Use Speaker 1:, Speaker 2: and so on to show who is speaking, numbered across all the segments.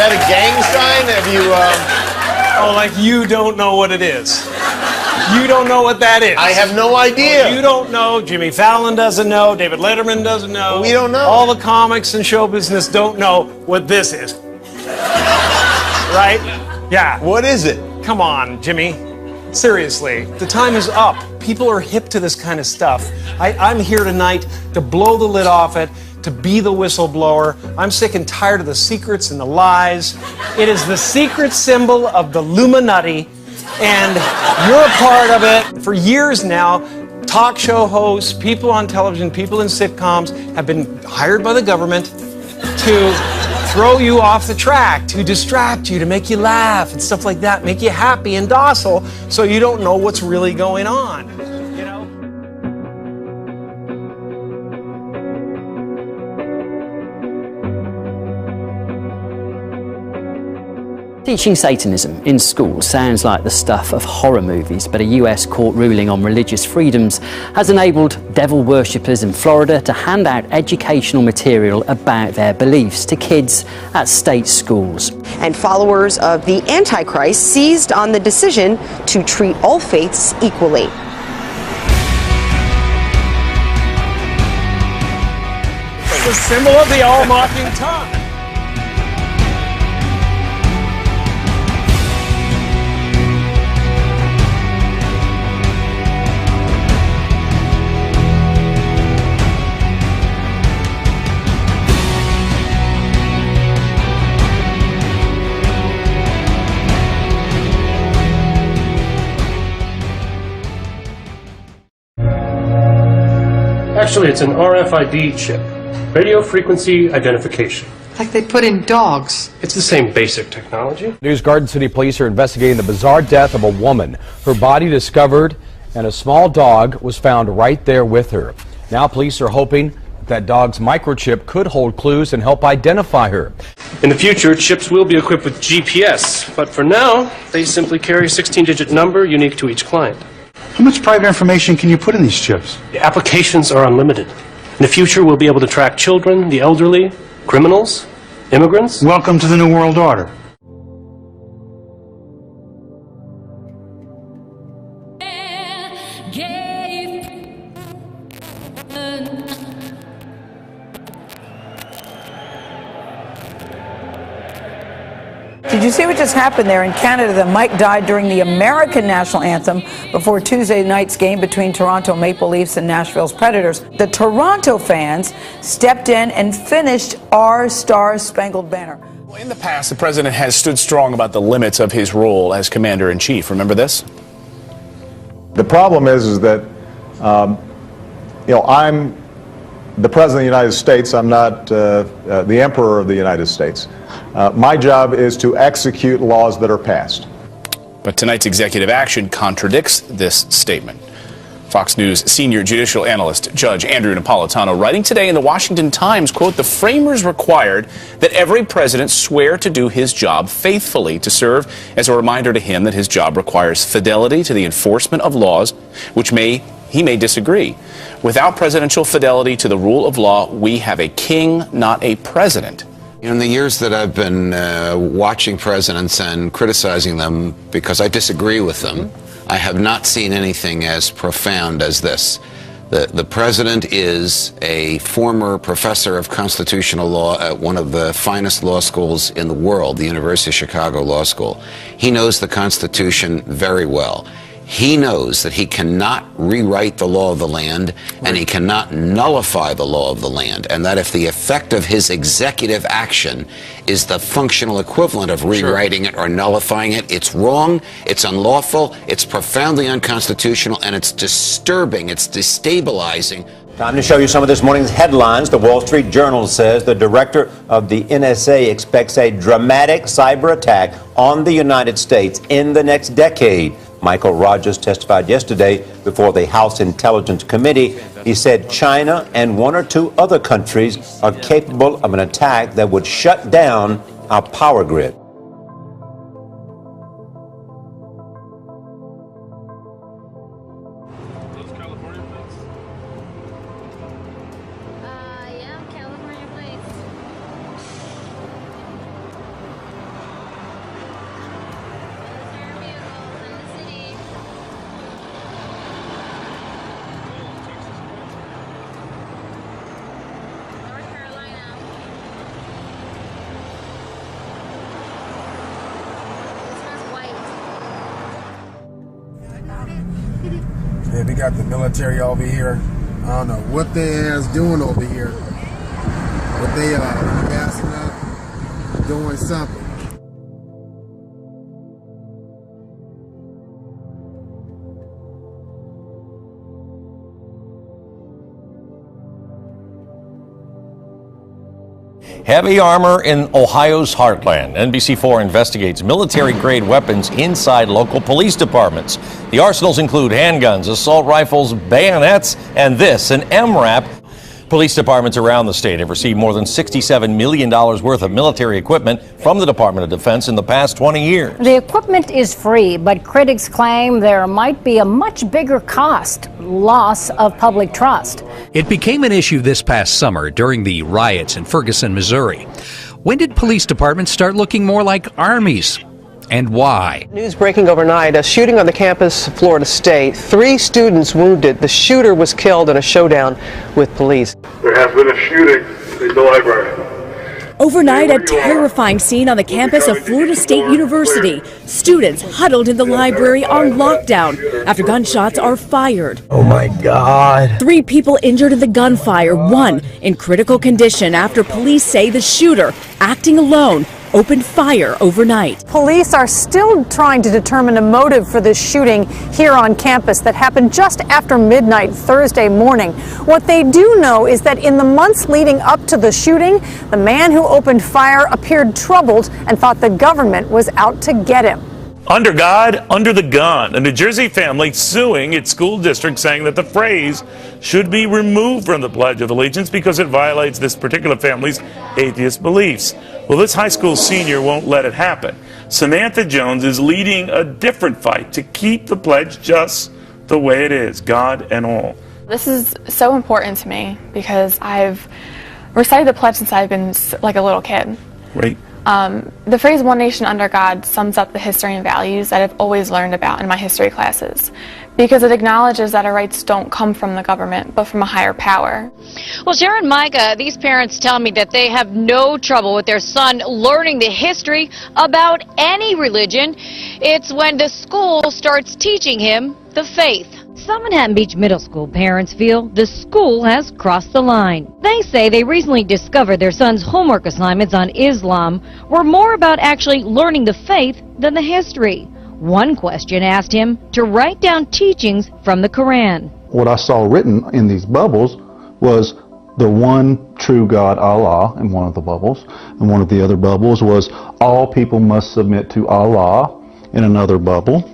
Speaker 1: that a gang sign? Have you,
Speaker 2: Oh, like you don't know what it is. You don't know what that is.
Speaker 1: I have no idea.
Speaker 2: You don't know. Jimmy Fallon doesn't know. David Letterman doesn't know.
Speaker 1: We don't know.
Speaker 2: All the comics and show business don't know what this is. Right? Yeah.
Speaker 1: What is it?
Speaker 2: Come on, Jimmy. Seriously, the time is up. People are hip to this kind of stuff. I'm here tonight to blow the lid off it, to be the whistleblower. I'm sick and tired of the secrets and the lies. It is the secret symbol of the illluminati, and you're a part of it. For years now, talk show hosts, people on television, people in sitcoms have been hired by the government to throw you off the track, to distract you, to make you laugh and stuff like that, make you happy and docile so you don't know what's really going on. You know?
Speaker 3: Teaching Satanism in schools sounds like the stuff of horror movies, but a US court ruling on religious freedoms has enabled devil worshippers in Florida to hand out educational material about their beliefs to kids at state schools.
Speaker 4: And followers of the Antichrist seized on the decision to treat all faiths equally.
Speaker 2: It's the symbol of the all-mocking tongue.
Speaker 5: Actually, it's an RFID chip, radio frequency identification.
Speaker 6: Like they put in dogs.
Speaker 5: It's the same basic technology.
Speaker 7: News Garden City police are investigating the bizarre death of a woman. Her body discovered and a small dog was found right there with her. Now police are hoping that dog's microchip could hold clues and help identify her.
Speaker 5: In the future, chips will be equipped with GPS, but for now, they simply carry a 16-digit number unique to each client.
Speaker 8: How much private information can you put in these chips?
Speaker 5: The applications are unlimited. In the future, we'll be able to track children, the elderly, criminals, immigrants.
Speaker 8: Welcome to the New World Order.
Speaker 9: Did you see what just happened there in Canada? The mic died during the American national anthem before Tuesday night's game between Toronto Maple Leafs and Nashville's Predators. The Toronto fans stepped in and finished Our Star-Spangled Banner.
Speaker 10: In the past, the president has stood strong about the limits of his role as commander-in-chief. Remember this?
Speaker 11: The problem is that, I'm the President of the United States. I'm not the Emperor of the United States. My job is to execute laws that are passed.
Speaker 10: But tonight's executive action contradicts this statement. Fox News senior judicial analyst Judge Andrew Napolitano writing today in the Washington Times, quote, "The framers required that every president swear to do his job faithfully, to serve as a reminder to him that his job requires fidelity to the enforcement of laws, which he may disagree. Without presidential fidelity to the rule of law, we have a king, not a president."
Speaker 12: In the years that I've been watching presidents and criticizing them because I disagree with them, I have not seen anything as profound as this. The president is a former professor of constitutional law at one of the finest law schools in the world, the University of Chicago Law School. He knows the Constitution very well. He knows that he cannot rewrite the law of the land, and he cannot nullify the law of the land, and that if the effect of his executive action is the functional equivalent of rewriting it or nullifying it, it's wrong, it's unlawful, it's profoundly unconstitutional, and it's disturbing, it's destabilizing.
Speaker 13: Time to show you some of this morning's headlines. The Wall Street Journal says the director of the NSA expects a dramatic cyber attack on the United States in the next decade. Michael Rogers testified yesterday before the House Intelligence Committee. He said China and one or two other countries are capable of an attack that would shut down our power grid.
Speaker 14: they got the military over here. I don't know what they ass doing over here, but they are gassing up, doing something.
Speaker 15: Heavy armor in Ohio's heartland. NBC4 investigates military-grade weapons inside local police departments. The arsenals include handguns, assault rifles, bayonets, and this, an MRAP. Police departments around the state have received more than $67 million worth of military equipment from the Department of Defense in the past 20 years.
Speaker 16: The equipment is free, but critics claim there might be a much bigger cost, loss of public trust.
Speaker 17: It became an issue this past summer during the riots in Ferguson, Missouri. When did police departments start looking more like armies? And why?
Speaker 18: News breaking overnight, a shooting on the campus of Florida State. 3 students wounded. The shooter was killed in a showdown with police.
Speaker 19: There has been a shooting in the library.
Speaker 20: Overnight, a terrifying scene on the campus of Florida State University. Students huddled in the library on lockdown after gunshots are fired.
Speaker 21: Oh my God.
Speaker 20: 3 people injured in the gunfire, 1 in critical condition after police say the shooter, acting alone, opened fire overnight.
Speaker 9: Police are still trying to determine a motive for this shooting here on campus that happened just after midnight Thursday morning. What they do know is that in the months leading up to the shooting, the man who opened fire appeared troubled and thought the government was out to get him.
Speaker 22: Under God, under the gun. A New Jersey family suing its school district saying that the phrase should be removed from the Pledge of Allegiance because it violates this particular family's atheist beliefs. Well, this high school senior won't let it happen. Samantha Jones is leading a different fight to keep the pledge just the way it is, God and all.
Speaker 23: This is so important to me because I've recited the pledge since I've been like a little kid.
Speaker 22: Right.
Speaker 23: The phrase "one nation under God" sums up the history and values that I've always learned about in my history classes, because it acknowledges that our rights don't come from the government, but from a higher power.
Speaker 24: Well, Sharon Micah, these parents tell me that they have no trouble with their son learning the history about any religion. It's when the school starts teaching him the faith.
Speaker 25: Some Manhattan Beach Middle School parents feel the school has crossed the line. They say they recently discovered their son's homework assignments on Islam were more about actually learning the faith than the history. One question asked him to write down teachings from the Quran.
Speaker 8: What I saw written in these bubbles was the one true God, Allah, in one of the bubbles. And one of the other bubbles was all people must submit to Allah in another bubble.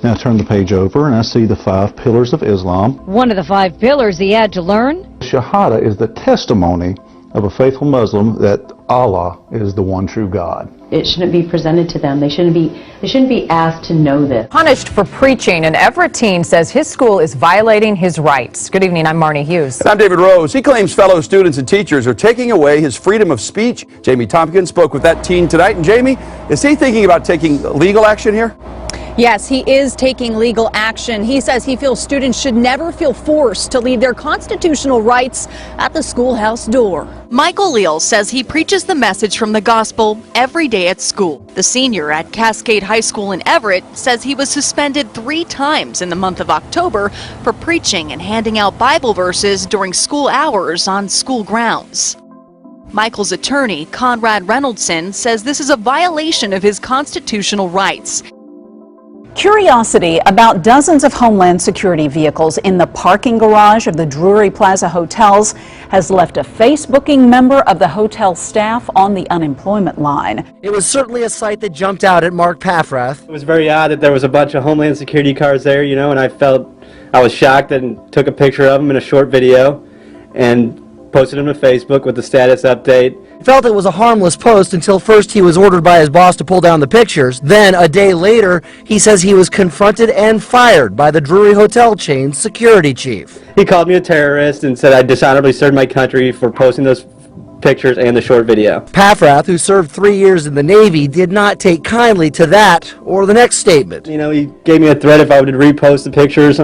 Speaker 8: Now I turn the page over and I see the 5 pillars of Islam.
Speaker 25: One of the 5 pillars he had to learn?
Speaker 8: Shahada is the testimony of a faithful Muslim that Allah is the one true God.
Speaker 26: It shouldn't be presented to them. They shouldn't be asked to know this.
Speaker 9: Punished for preaching, an Everett teen says his school is violating his rights. Good evening, I'm Marnie Hughes.
Speaker 27: And I'm David Rose. He claims fellow students and teachers are taking away his freedom of speech. Jamie Tompkins spoke with that teen tonight. And Jamie, is he thinking about taking legal action here?
Speaker 28: Yes, he is taking legal action. He says he feels students should never feel forced to leave their constitutional rights at the schoolhouse door.
Speaker 29: Michael Leal says he preaches the message from the gospel every day at school. The senior at Cascade High School in Everett says he was suspended 3 times in the month of October for preaching and handing out Bible verses during school hours on school grounds. Michael's attorney, Conrad Reynoldson, says this is a violation of his constitutional rights.
Speaker 20: Curiosity about dozens of Homeland Security vehicles in the parking garage of the Drury Plaza hotels has left a Facebooking member of the hotel staff on the unemployment line.
Speaker 30: It was certainly a sight that jumped out at Mark Paffrath.
Speaker 31: It was very odd that there was a bunch of Homeland Security cars there, you know, and I was shocked and took a picture of them in a short video and posted them to Facebook with the status update.
Speaker 30: He felt it was a harmless post until first he was ordered by his boss to pull down the pictures. Then, a day later, he says he was confronted and fired by the Drury Hotel chain's security chief.
Speaker 31: He called me a terrorist and said I dishonorably served my country for posting those pictures and the short video.
Speaker 30: Paffrath, who served 3 years in the Navy, did not take kindly to that or the next statement.
Speaker 31: You know, he gave me a threat if I would repost the pictures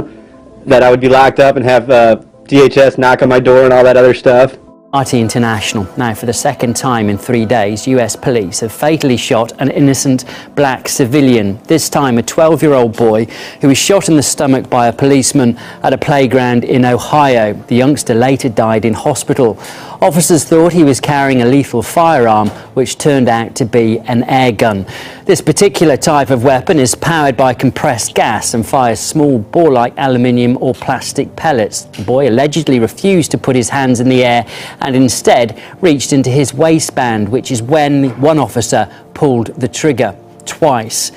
Speaker 31: that I would be locked up and have DHS knock on my door and all that other stuff.
Speaker 1: International. Now, for the second time in 3 days, US police have fatally shot an innocent black civilian. This time, a 12-year-old boy who was shot in the stomach by a policeman at a playground in Ohio. The youngster later died in hospital. Officers thought he was carrying a lethal firearm, which turned out to be an air gun. This particular type of weapon is powered by compressed gas and fires small ball-like aluminium or plastic pellets. The boy allegedly refused to put his hands in the air and instead reached into his waistband, which is when one officer pulled the trigger twice.